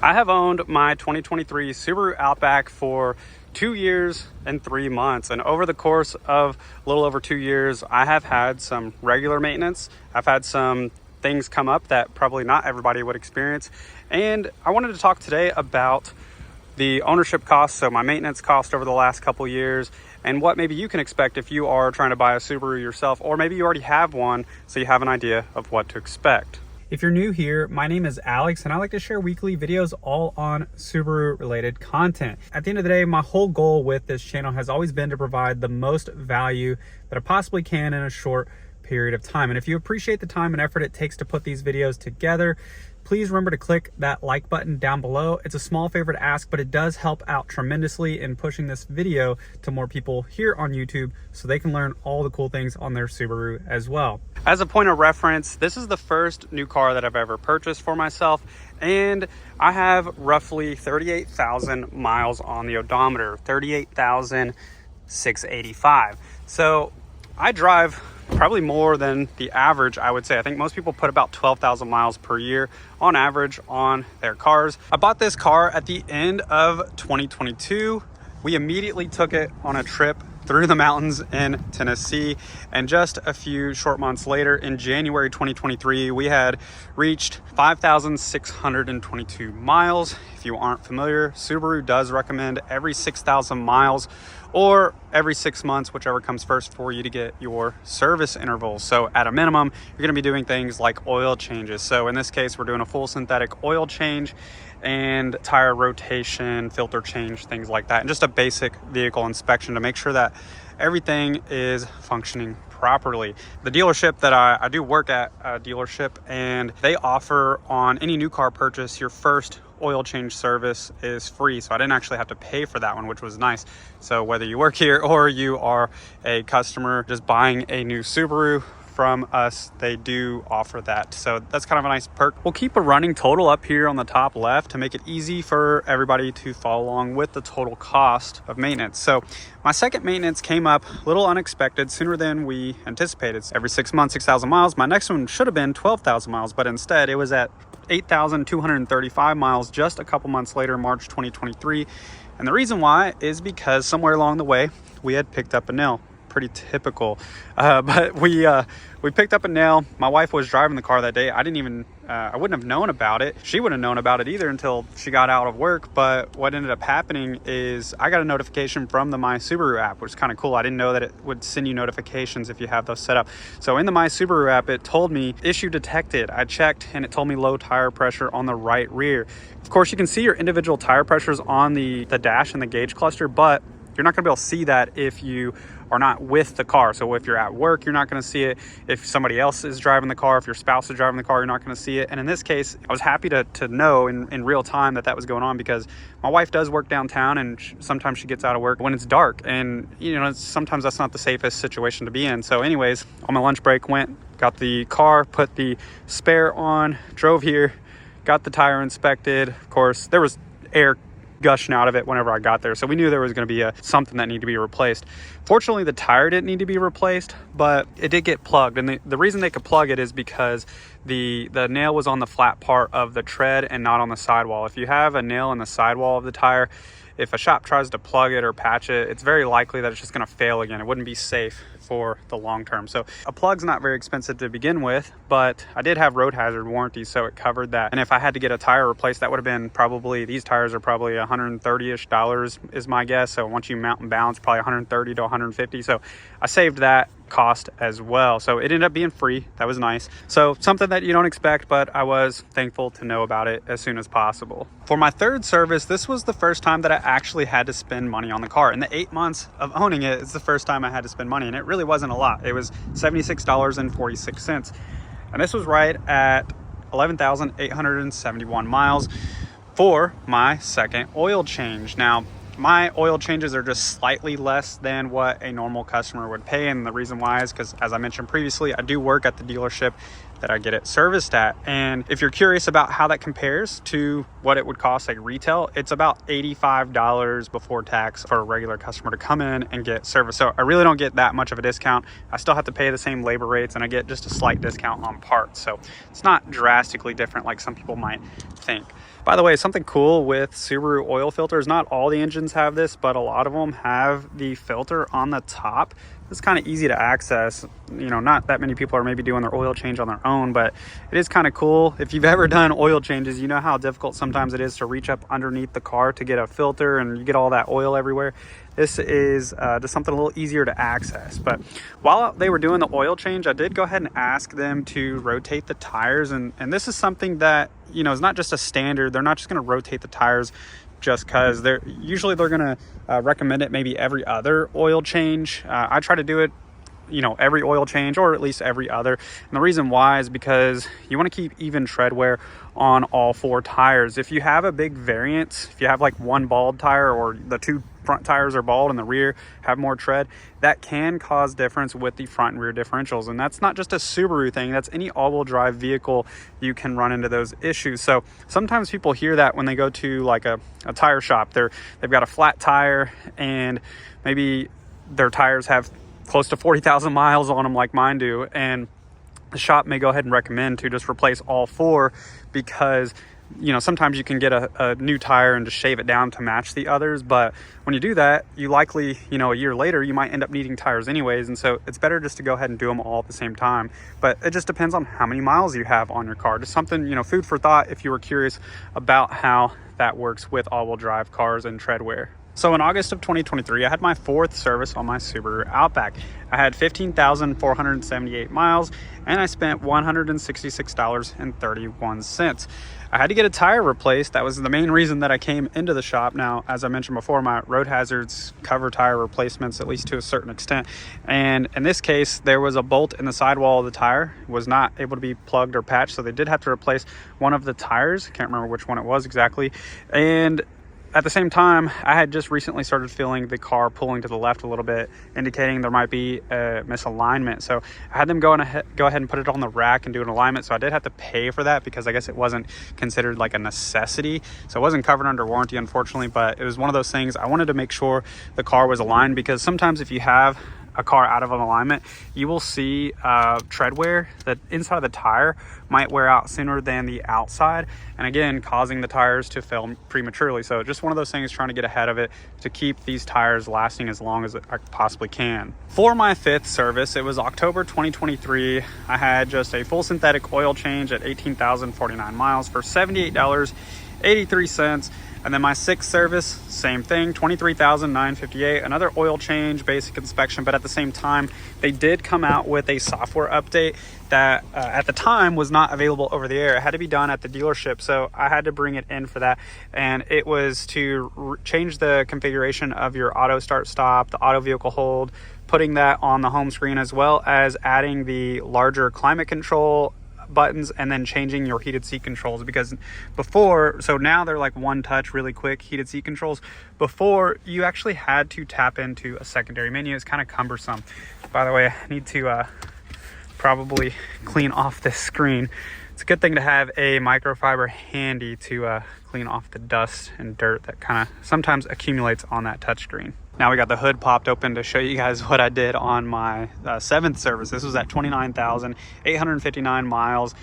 I have owned my 2023 Subaru Outback for 2 years and 3 months. And over the course of a little over 2 years, I have had some regular maintenance. I've had some things come up that probably not everybody would experience. And I wanted to talk today about the ownership cost, so my maintenance cost over the last couple years, and what maybe you can expect if you are trying to buy a Subaru yourself, or maybe you already have one, so you have an idea of what to expect. If you're new here, my name is Alex and I like to share weekly videos all on Subaru related content. At the end of the day, my whole goal with this channel has always been to provide the most value that I possibly can in a short period of time. And if you appreciate the time and effort it takes to put these videos together, please remember to click that like button down below. It's a small favor to ask, but it does help out tremendously in pushing this video to more people here on YouTube so they can learn all the cool things on their Subaru as well. As a point of reference, this is the first new car that I've ever purchased for myself, and I have roughly 38,000 miles on the odometer, 38,685. So I drive probably more than the average, I would say. I think most people put about 12,000 miles per year on average on their cars. I bought this car at the end of 2022. We immediately took it on a trip through the mountains in Tennessee, and just a few short months later, in January 2023, we had reached 5,622 miles. If you aren't familiar, Subaru does recommend every 6,000 miles or every 6 months, whichever comes first, for you to get your service intervals. So at a minimum, you're gonna be doing things like oil changes. So in this case, we're doing a full synthetic oil change and tire rotation, filter change, things like that, and just a basic vehicle inspection to make sure that everything is functioning properly. The dealership that I do work at, a dealership, and they offer on any new car purchase, your first oil change service is free. So I didn't actually have to pay for that one, which was nice. So whether you work here or you are a customer just buying a new Subaru from us, they do offer that. So that's kind of a nice perk. We'll keep a running total up here on the top left to make it easy for everybody to follow along with the total cost of maintenance. So my second maintenance came up a little unexpected, sooner than we anticipated. Every 6 months, 6,000 miles. My next one should have been 12,000 miles, but instead it was at 8,235 miles just a couple months later, March 2023. And the reason why is because somewhere along the way, we had picked up a nail. Pretty typical, but we picked up a nail. My wife was driving the car that day. I wouldn't have known about it. She wouldn't have known about it either until she got out of work. But what ended up happening is I got a notification from the My Subaru app, which is kind of cool. I didn't know that it would send you notifications if you have those set up. So in the My Subaru app, it told me issue detected. I checked and it told me low tire pressure on the right rear. Of course, you can see your individual tire pressures on the dash and the gauge cluster, but you're not gonna be able to see that if you are not with the car. So if you're at work, you're not going to see it. If somebody else is driving the car, if your spouse is driving the car, you're not going to see it. And in this case, I was happy to know in real time that was going on, because my wife does work downtown, and sometimes she gets out of work when it's dark, and sometimes that's not the safest situation to be in. So anyways, on my lunch break, got the car, put the spare on, drove here, got the tire inspected. Of course, there was air gushing out of it whenever I got there, so we knew there was going to be something that needed to be replaced. Fortunately, the tire didn't need to be replaced, but it did get plugged, and the reason they could plug it is because the nail was on the flat part of the tread and not on the sidewall. If you have a nail in the sidewall of the tire, if a shop tries to plug it or patch it, it's very likely that it's just going to fail again. It wouldn't be safe for the long term. So a plug's not very expensive to begin with, but I did have road hazard warranty, so it covered that. And if I had to get a tire replaced, that would have been probably, these tires are probably $130-ish is my guess. So once you mount and balance, probably 130 to 150. So I saved that cost as well. So it ended up being free. That was nice. So something that you don't expect, but I was thankful to know about it as soon as possible. For my third service, this was the first time that I actually had to spend money on the car. In the 8 months of owning it, it's the first time I had to spend money, and it really wasn't a lot. It was $76.46. And this was right at 11,871 miles for my second oil change. Now, my oil changes are just slightly less than what a normal customer would pay, and the reason why is because, as I mentioned previously, I do work at the dealership that I get it serviced at. And if you're curious about how that compares to what it would cost like retail, it's about $85 before tax for a regular customer to come in and get service. So I really don't get that much of a discount. I still have to pay the same labor rates, and I get just a slight discount on parts. So it's not drastically different like some people might think. By the way, something cool with Subaru oil filters, not all the engines have this, but a lot of them have the filter on the top. It's kind of easy to access. You know, not that many people are maybe doing their oil change on their own, but it is kind of cool. If you've ever done oil changes, you know how difficult sometimes it is to reach up underneath the car to get a filter and you get all that oil everywhere. This is just something a little easier to access. But while they were doing the oil change, I did go ahead and ask them to rotate the tires. And this is something that, you know, is not just a standard. They're not just going to rotate the tires just because they're going to recommend it maybe every other oil change. I try to do it, you know, every oil change or at least every other. And the reason why is because you want to keep even tread wear on all 4 tires. If you have a big variance, if you have like one bald tire or the 2 front tires are bald and the rear have more tread, that can cause difference with the front and rear differentials. And that's not just a Subaru thing, that's any all-wheel drive vehicle. You can run into those issues. So sometimes people hear that when they go to like a tire shop. They've got a flat tire and maybe their tires have close to 40,000 miles on them like mine do, and the shop may go ahead and recommend to just replace all 4 because, you know, sometimes you can get a new tire and just shave it down to match the others. But when you do that, you likely, you know, a year later, you might end up needing tires anyways. And so it's better just to go ahead and do them all at the same time. But it just depends on how many miles you have on your car. Just something, you know, food for thought if you were curious about how that works with all-wheel drive cars and tread wear. So in August of 2023, I had my 4th service on my Subaru Outback. I had 15,478 miles and I spent $166.31. I had to get a tire replaced. That was the main reason that I came into the shop. Now, as I mentioned before, my road hazards cover tire replacements, at least to a certain extent. And in this case, there was a bolt in the sidewall of the tire. It was not able to be plugged or patched, so they did have to replace one of the tires. I can't remember which one it was exactly. And at the same time, I had just recently started feeling the car pulling to the left a little bit, indicating there might be a misalignment. So I had them go ahead and put it on the rack and do an alignment. So I did have to pay for that because I guess it wasn't considered like a necessity. So it wasn't covered under warranty, unfortunately, but it was one of those things. I wanted to make sure the car was aligned because sometimes if you have a car out of an alignment, you will see tread wear. The inside of the tire might wear out sooner than the outside, and again causing the tires to fail prematurely. So just one of those things, trying to get ahead of it to keep these tires lasting as long as I possibly can. For my 5th service, it was October 2023. I had just a full synthetic oil change at 18,049 miles for $78.83. And then my 6th service, same thing, 23,958, another oil change, basic inspection. But at the same time, they did come out with a software update that at the time was not available over the air. It had to be done at the dealership. So I had to bring it in for that. And it was to change the configuration of your auto start stop, the auto vehicle hold, putting that on the home screen, as well as adding the larger climate control buttons and then changing your heated seat controls. Because before, so now they're like one touch, really quick heated seat controls. Before, you actually had to tap into a secondary menu. It's kind of cumbersome. By the way, I need to probably clean off this screen. It's a good thing to have a microfiber handy to clean off the dust and dirt that kind of sometimes accumulates on that touchscreen. Now we got the hood popped open to show you guys what I did on my 7th service. This was at 29,859 miles.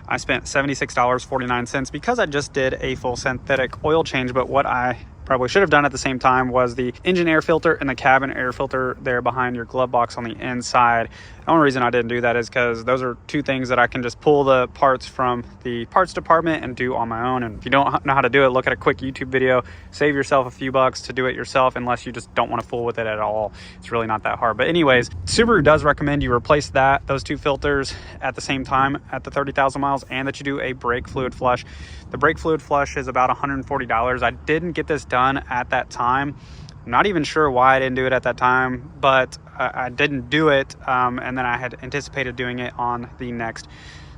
I spent $76.49 because I just did a full synthetic oil change. But what I probably should have done at the same time was the engine air filter and the cabin air filter there behind your glove box on the inside. The only reason I didn't do that is because those are 2 things that I can just pull the parts from the parts department and do on my own. And if you don't know how to do it, look at a quick YouTube video, save yourself a few bucks to do it yourself, unless you just don't want to fool with it at all. It's really not that hard. But anyways, Subaru does recommend you replace those 2 filters at the same time at the 30,000 miles, and that you do a brake fluid flush. The brake fluid flush is about $140. I didn't get this done at that time. I'm not even sure why I didn't do it at that time, but I didn't do it. And then I had anticipated doing it on the next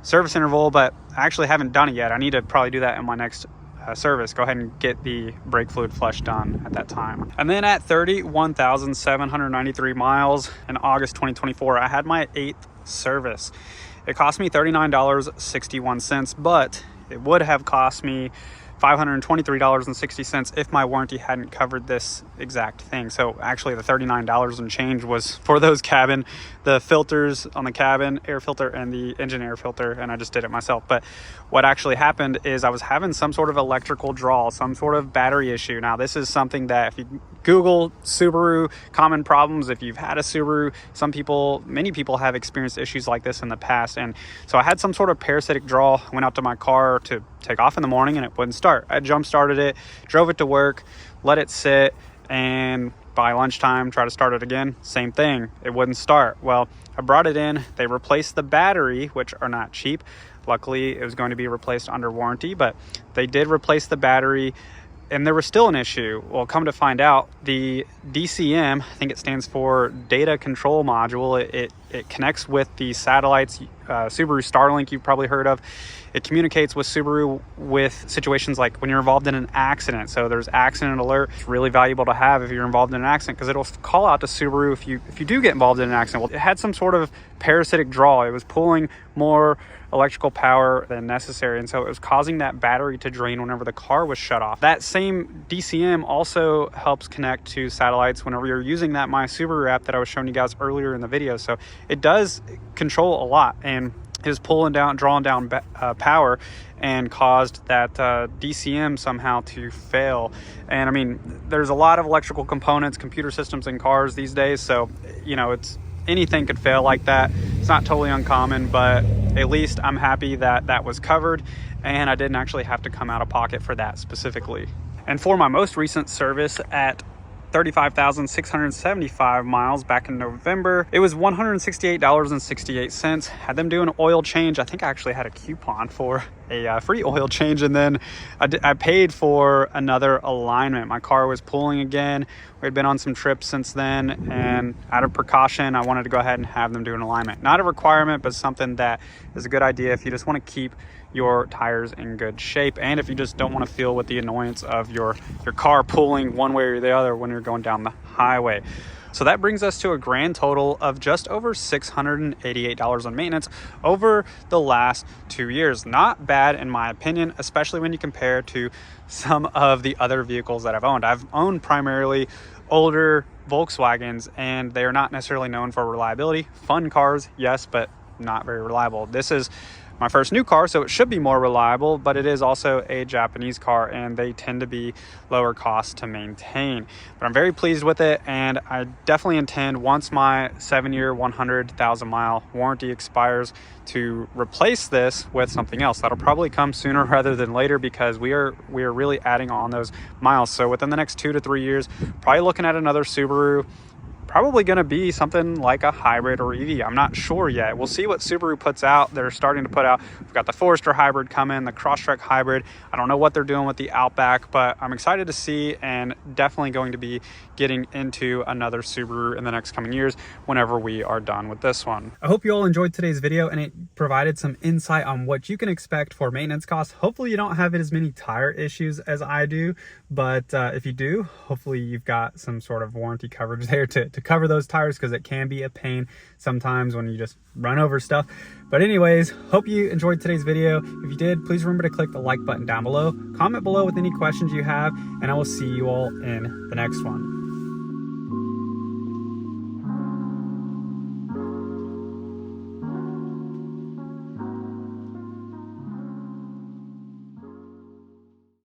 service interval, but I actually haven't done it yet. I need to probably do that in my next service. Go ahead and get the brake fluid flush done at that time. And then at 31,793 miles in August 2024, I had my 8th service. It cost me $39.61, but it would have cost me $523.60 if my warranty hadn't covered this exact thing. So actually the $39 and change was for those cabin, the filters on the cabin air filter and the engine air filter, and I just did it myself. But what actually happened is I was having some sort of electrical draw, some sort of battery issue. Now this is something that if you Google Subaru common problems, if you've had a Subaru, many people have experienced issues like this in the past. And so I had some sort of parasitic draw, went out to my car to take off in the morning and it wouldn't start. I jump started it, drove it to work, let it sit, and by lunchtime try to start it again, same thing, it wouldn't start. Well, I brought it in, they replaced the battery, which are not cheap. Luckily it was going to be replaced under warranty, but they did replace the battery and there was still an issue. Well, come to find out, the DCM, I think it stands for Data Control Module, it connects with the satellites, Subaru Starlink you've probably heard of. It communicates with Subaru with situations like when you're involved in an accident. So there's accident alert. It's really valuable to have if you're involved in an accident because it'll call out to Subaru if you do get involved in an accident. Well, it had some sort of parasitic draw. It was pulling more electrical power than necessary, and so it was causing that battery to drain whenever the car was shut off. That same DCM also helps connect to satellites whenever you're using that My Subaru app that I was showing you guys earlier in the video. So it does control a lot, and it was drawing down power and caused that DCM somehow to fail. And I mean, there's a lot of electrical components, computer systems in cars these days, so anything could fail like that. It's not totally uncommon, but at least I'm happy that that was covered and I didn't actually have to come out of pocket for that specifically. And for my most recent service at 35,675 miles back in November, it was $168.68. Had them do an oil change. I think I actually had a coupon for a free oil change, and then I paid for another alignment. My car was pulling again. We had been on some trips since then, and out of precaution I wanted to go ahead and have them do an alignment. Not a requirement, but something that is a good idea if you just want to keep your tires in good shape, and if you just don't want to feel with the annoyance of your car pulling one way or the other when you're going down the highway. So that brings us to a grand total of just over $688 on maintenance over the last 2 years. Not bad in my opinion, especially when you compare to some of the other vehicles that I've owned. I've owned primarily older Volkswagens, and they are not necessarily known for reliability. Fun cars, yes, but not very reliable. This is my first new car, so it should be more reliable, but it is also a Japanese car and they tend to be lower cost to maintain. But I'm very pleased with it, and I definitely intend, once my 7-year 100,000 mile warranty expires, to replace this with something else. That'll probably come sooner rather than later because we are really adding on those miles. So within the next 2 to 3 years, probably looking at another Subaru. Probably going to be something like a hybrid or EV. I'm not sure yet. We'll see what Subaru puts out. They're starting to put out, we've got the Forester hybrid coming, the Crosstrek hybrid. I don't know what they're doing with the Outback, but I'm excited to see, and definitely going to be getting into another Subaru in the next coming years whenever we are done with this one. I hope you all enjoyed today's video and it provided some insight on what you can expect for maintenance costs. Hopefully you don't have as many tire issues as I do, but if you do, hopefully you've got some sort of warranty coverage there to cover those tires, because it can be a pain sometimes when you just run over stuff. But anyways, hope you enjoyed today's video. If you did, please remember to click the like button down below, comment below with any questions you have, and I will see you all in the next one.